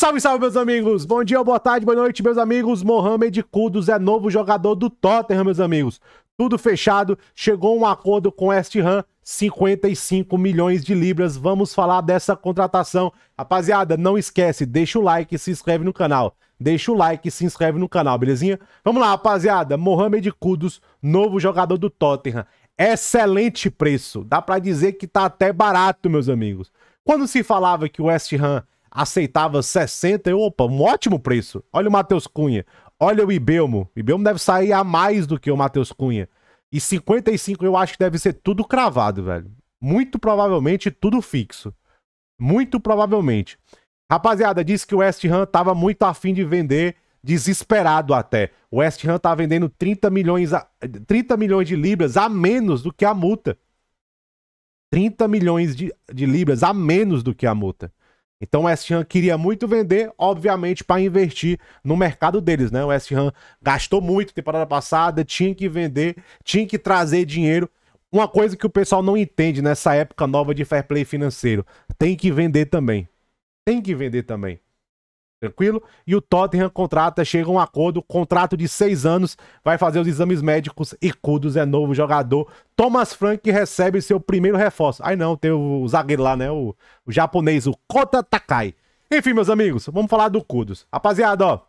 Salve, salve, meus amigos! Bom dia, boa tarde, boa noite, meus amigos. Mohamed Kudus é novo jogador do Tottenham, meus amigos. Tudo fechado, chegou um acordo com o West Ham, 55 milhões de libras. Vamos falar dessa contratação. Rapaziada, não esquece, deixa o like e se inscreve no canal. Deixa o like e se inscreve no canal, belezinha? Vamos lá, rapaziada. Mohamed Kudus, novo jogador do Tottenham. Excelente preço. Dá pra dizer que tá até barato, meus amigos. Quando se falava que o West Ham aceitava 60, opa, um ótimo preço. Olha o Matheus Cunha, olha o Ibelmo. O Ibelmo deve sair a mais do que o Matheus Cunha. E 55 eu acho que deve ser tudo cravado, velho. Muito provavelmente tudo fixo. Muito provavelmente. Rapaziada, disse que o West Ham tava muito afim de vender, desesperado até. O West Ham tá vendendo 30 milhões de libras a menos do que a multa. 30 milhões de libras a menos do que a multa. Então o West Ham queria muito vender, obviamente, para investir no mercado deles, né? O West Ham gastou muito temporada passada, tinha que vender, tinha que trazer dinheiro. Uma coisa que o pessoal não entende nessa época nova de fair play financeiro, tem que vender também. Tem que vender também. Tranquilo? E o Tottenham contrata, chega a um acordo, contrato de 6 anos, vai fazer os exames médicos e Kudus é novo jogador. Thomas Frank recebe seu primeiro reforço. Aí não, tem o zagueiro lá, né? O japonês, o Kota Takai. Enfim, meus amigos, vamos falar do Kudus. Rapaziada, ó.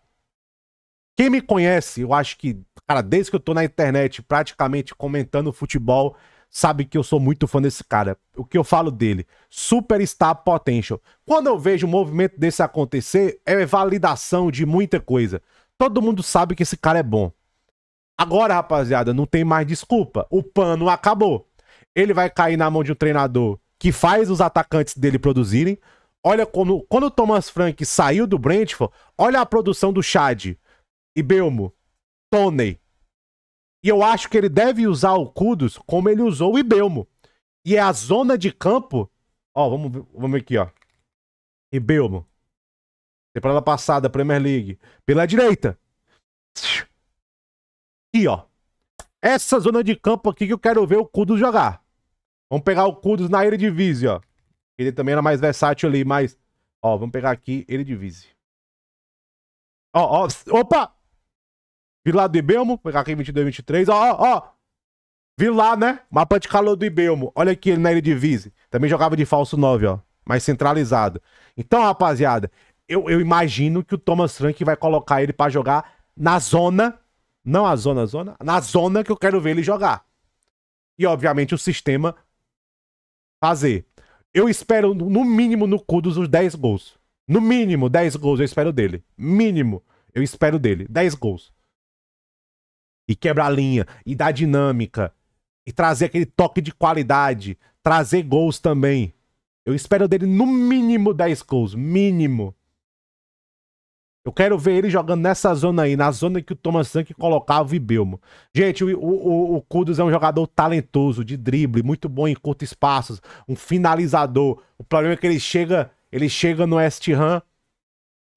Quem me conhece, eu acho que, cara, desde que eu tô na internet praticamente comentando futebol, sabe que eu sou muito fã desse cara. O que eu falo dele? Superstar Potential. Quando eu vejo um movimento desse acontecer, é validação de muita coisa. Todo mundo sabe que esse cara é bom. Agora, rapaziada, não tem mais desculpa. O pano acabou. Ele vai cair na mão de um treinador que faz os atacantes dele produzirem. Olha como... Quando o Thomas Frank saiu do Brentford, olha a produção do Chad, Ibelmo, Toney. E eu acho que ele deve usar o Kudus como ele usou o Ibelmo. E é a zona de campo... Ó, vamos ver aqui, ó. Ibelmo. Temporada passada, Premier League. Pela direita. E, ó. Essa zona de campo aqui que eu quero ver o Kudus jogar. Vamos pegar o Kudus na Eredivisie, ó. Ele também era mais versátil ali, mas... Ó, vamos pegar aqui Eredivisie. Ó, ó. Opa! Vi lá do Ibelmo, vou pegar aqui 22, 23, ó. Vi lá, né? Mapa de calor do Ibelmo. Olha aqui ele na Eredivisie. Também jogava de falso 9, ó. Mais centralizado. Então, rapaziada, eu imagino que o Thomas Frank vai colocar ele pra jogar na zona. Não a zona. Na zona que eu quero ver ele jogar. E, obviamente, o sistema fazer. Eu espero, no mínimo, no Kudus, os 10 gols. No mínimo, 10 gols eu espero dele. Mínimo, eu espero dele. 10 gols. E quebrar a linha, e dar dinâmica, e trazer aquele toque de qualidade, trazer gols também. Eu espero dele no mínimo 10 gols, mínimo. Eu quero ver ele jogando nessa zona aí, na zona que o Thomas Frank colocava o Ibelmo. Gente, o Kudus é um jogador talentoso, de drible, muito bom em curtos espaços, um finalizador. O problema é que ele chega no West Ham,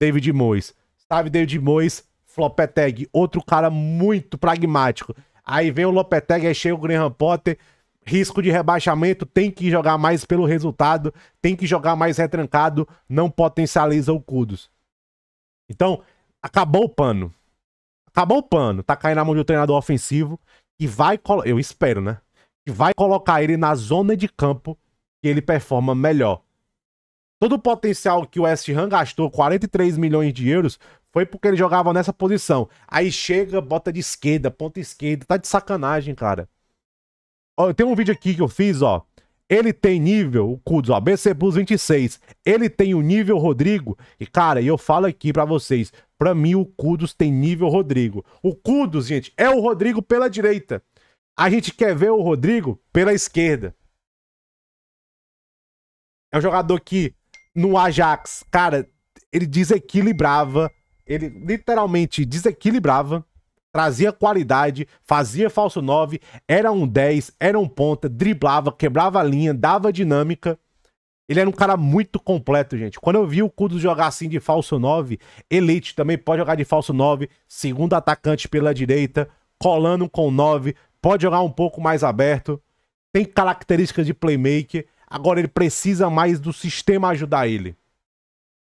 David Moyes. Sabe, David Moyes... Lopetegui, outro cara muito pragmático. Aí vem o Lopetegui, aí chega o Graham Potter, risco de rebaixamento, tem que jogar mais pelo resultado, tem que jogar mais retrancado, não potencializa o Kudus. Então, acabou o pano. Acabou o pano. Tá caindo na mão de um treinador ofensivo que vai, eu espero, né? Que vai colocar ele na zona de campo que ele performa melhor. Todo o potencial que o West Ham gastou, 43 milhões de euros, foi porque ele jogava nessa posição. Aí chega, bota de esquerda, ponta esquerda. Tá de sacanagem, cara. Ó, tem um vídeo aqui que eu fiz, ó. Ele tem nível, o Kudus, ó, BC Plus 26. Ele tem o nível Rodrigo. E, cara, eu falo aqui pra vocês. Pra mim, o Kudus tem nível Rodrigo. O Kudus, gente, é o Rodrigo pela direita. A gente quer ver o Rodrigo pela esquerda. É um jogador que, no Ajax, cara, ele desequilibrava. Ele literalmente desequilibrava, trazia qualidade, fazia falso 9, era um 10, era um ponta, driblava, quebrava a linha, dava dinâmica. Ele era um cara muito completo, gente. Quando eu vi o Kudus jogar assim de falso 9, elite também pode jogar de falso 9, segundo atacante pela direita, colando com 9, pode jogar um pouco mais aberto, tem características de playmaker. Agora ele precisa mais do sistema ajudar ele.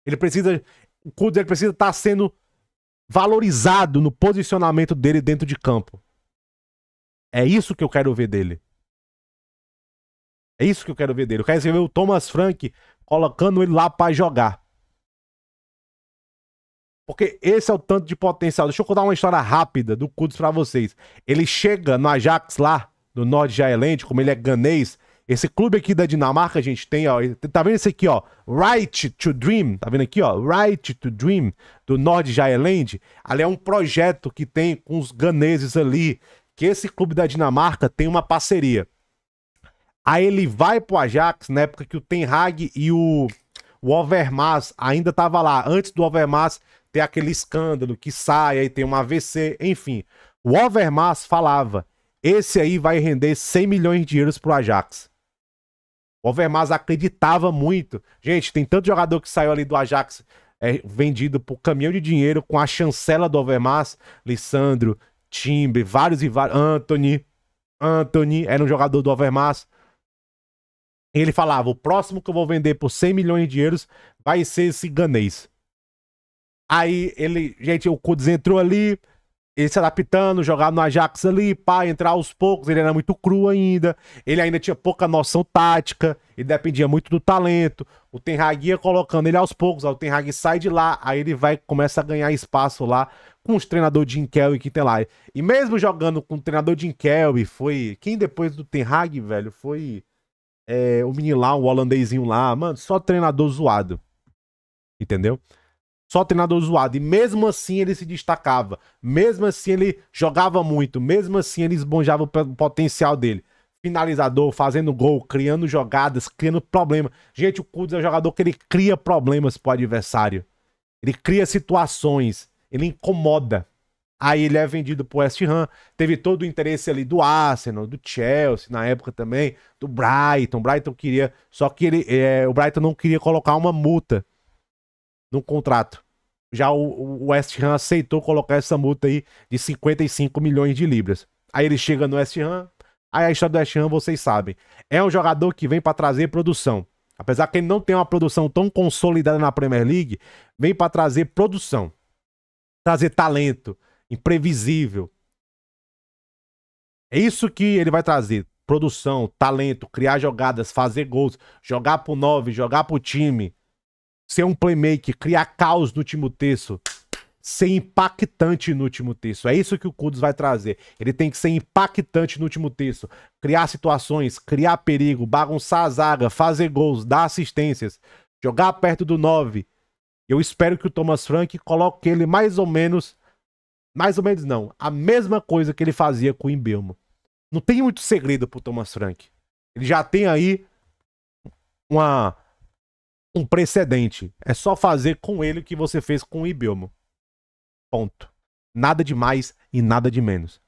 Ele precisa... O Kudus ele precisa estar sendo valorizado no posicionamento dele dentro de campo. É isso que eu quero ver dele. É isso que eu quero ver dele. Eu quero ver o Thomas Frank colocando ele lá pra jogar. Porque esse é o tanto de potencial. Deixa eu contar uma história rápida do Kudus pra vocês. Ele chega no Ajax lá, do Nordsjælland, como ele é ganês. Esse clube aqui da Dinamarca, a gente tem, ó. Tá vendo esse aqui, ó? Right to Dream. Tá vendo aqui, ó? Right to Dream, do Nordsjælland. Ali é um projeto que tem com os ganeses ali. Que esse clube da Dinamarca tem uma parceria. Aí ele vai pro Ajax, na época que o Ten Hag e o Overmars ainda tava lá. Antes do Overmars ter aquele escândalo que sai, aí tem um AVC, enfim. O Overmars falava, esse aí vai render 100 milhões de euros pro Ajax. O Overmars acreditava muito. Gente, tem tanto jogador que saiu ali do Ajax vendido por caminhão de dinheiro com a chancela do Overmars. Lissandro, Timber, vários e vários. Anthony era um jogador do Overmars. Ele falava, o próximo que eu vou vender por 100 milhões de euros vai ser esse ganês. Aí ele, gente, o Kudus entrou ali, ele se adaptando, jogar no Ajax ali, pá, entrar aos poucos, ele era muito cru ainda, ele ainda tinha pouca noção tática, ele dependia muito do talento, o Ten Hag ia colocando ele aos poucos, aí o Ten Hag sai de lá, aí ele começa a ganhar espaço lá com os treinadores Jim Kelly que tem lá. E mesmo jogando com o treinador Jim Kelly, foi, quem depois do Ten Hag, velho, foi o menino lá, o holandesinho lá, mano, só treinador zoado, entendeu? Só treinador zoado. E mesmo assim ele se destacava. Mesmo assim ele jogava muito. Mesmo assim ele esbanjava o potencial dele. Finalizador, fazendo gol, criando jogadas, criando problemas. Gente, o Kudus é um jogador que ele cria problemas pro adversário. Ele cria situações. Ele incomoda. Aí ele é vendido pro West Ham. Teve todo o interesse ali do Arsenal, do Chelsea, na época também. Do Brighton. O Brighton queria... Só que o Brighton não queria colocar uma multa no contrato. Já o West Ham aceitou colocar essa multa aí de 55 milhões de libras. Aí ele chega no West Ham, aí a história do West Ham vocês sabem. É um jogador que vem para trazer produção. Apesar que ele não tem uma produção tão consolidada na Premier League, vem para trazer produção. Trazer talento, imprevisível. É isso que ele vai trazer. Produção, talento, criar jogadas, fazer gols, jogar pro 9, jogar pro time. Ser um playmaker, criar caos no último terço, ser impactante no último terço. É isso que o Kudus vai trazer. Ele tem que ser impactante no último terço, criar situações, criar perigo, bagunçar a zaga, fazer gols, dar assistências, jogar perto do 9. Eu espero que o Thomas Frank coloque ele mais ou menos não, a mesma coisa que ele fazia com o Mbeumo. Não tem muito segredo pro Thomas Frank. Ele já tem aí um precedente. É só fazer com ele o que você fez com o Mbeumo. Ponto. Nada de mais e nada de menos.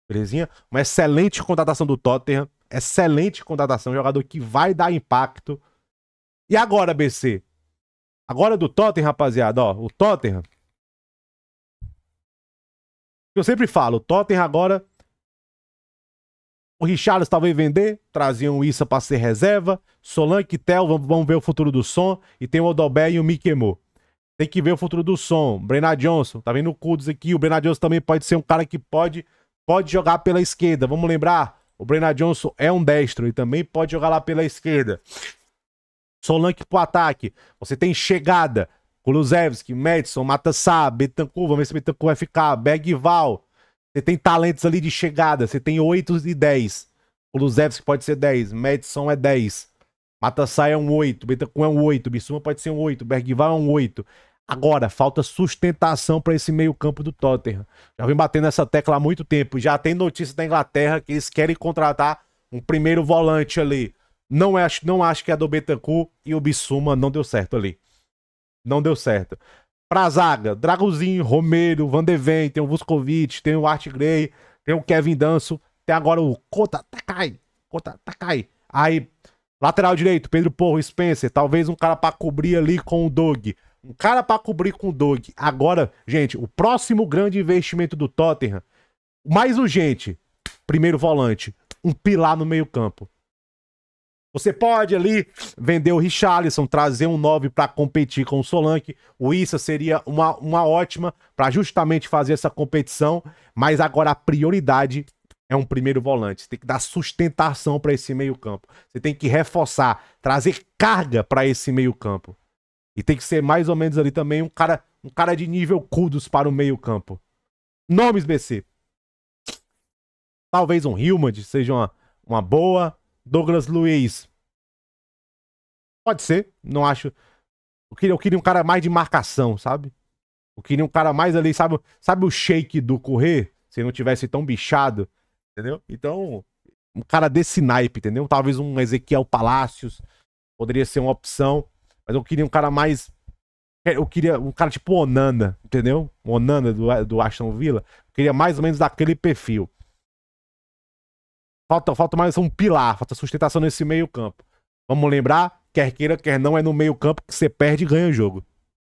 Belezinha? Uma excelente contratação do Tottenham. Excelente contratação. Jogador que vai dar impacto. E agora, BC? Agora do Tottenham, rapaziada. Ó, o Tottenham. Eu sempre falo, o Tottenham agora... O Richarlison talvez vender, traziam o Issa para ser reserva. Solanke e Tel, vamos ver o futuro do Son. E tem o Odobé e o Mikemo. Tem que ver o futuro do Son. Brennan Johnson, tá vendo o Kudus aqui. O Brennan Johnson também pode ser um cara que pode jogar pela esquerda. Vamos lembrar, o Brennan Johnson é um destro e também pode jogar lá pela esquerda. Solanke pro ataque. Você tem chegada. Kulusevski, Madison, Matassá, Bentancur. Vamos ver se Bentancur vai ficar. Bergval. Você tem talentos ali de chegada. Você tem 8 e 10. O Kulusevski pode ser 10. Madison é 10. Matassá é um 8. Bentancur é um 8. Bissouma pode ser um 8. Bergval é um 8. Agora, falta sustentação para esse meio campo do Tottenham. Já vem batendo essa tecla há muito tempo. Já tem notícia da Inglaterra que eles querem contratar um primeiro volante ali. Não acho que é do Bentancur. E o Bissouma não deu certo ali. Não deu certo. Pra zaga, Dragozinho, Romero, Van de Ven, tem o Vuskovic, tem o Art Gray, tem o Kevin Danso, tem agora o Kota Takai. Aí, lateral direito, Pedro Porro, Spencer, talvez um cara pra cobrir ali com o Doug. Um cara pra cobrir com o Doug. Agora, gente, o próximo grande investimento do Tottenham, o mais urgente, primeiro volante, um pilar no meio campo. Você pode ali vender o Richarlison, trazer um 9 para competir com o Solanke. O Issa seria uma ótima para justamente fazer essa competição. Mas agora a prioridade é um primeiro volante. Você tem que dar sustentação para esse meio campo. Você tem que reforçar, trazer carga para esse meio campo. E tem que ser mais ou menos ali também um cara de nível Kudus para o meio campo. Nomes, BC. Talvez um Hilmand seja uma boa. Douglas Luiz. Pode ser, não acho. Eu queria um cara mais de marcação, sabe? Eu queria um cara mais ali, sabe o shake do correr? Se não tivesse tão bichado, entendeu? Então, um cara desse naipe, entendeu? Talvez um Ezequiel Palacios poderia ser uma opção, mas eu queria um cara mais. Eu queria um cara tipo Onana, entendeu? Onana do Aston Villa. Eu queria mais ou menos daquele perfil. Falta mais um pilar, falta sustentação nesse meio campo. Vamos lembrar, quer queira, quer não, é no meio campo que você perde e ganha o jogo.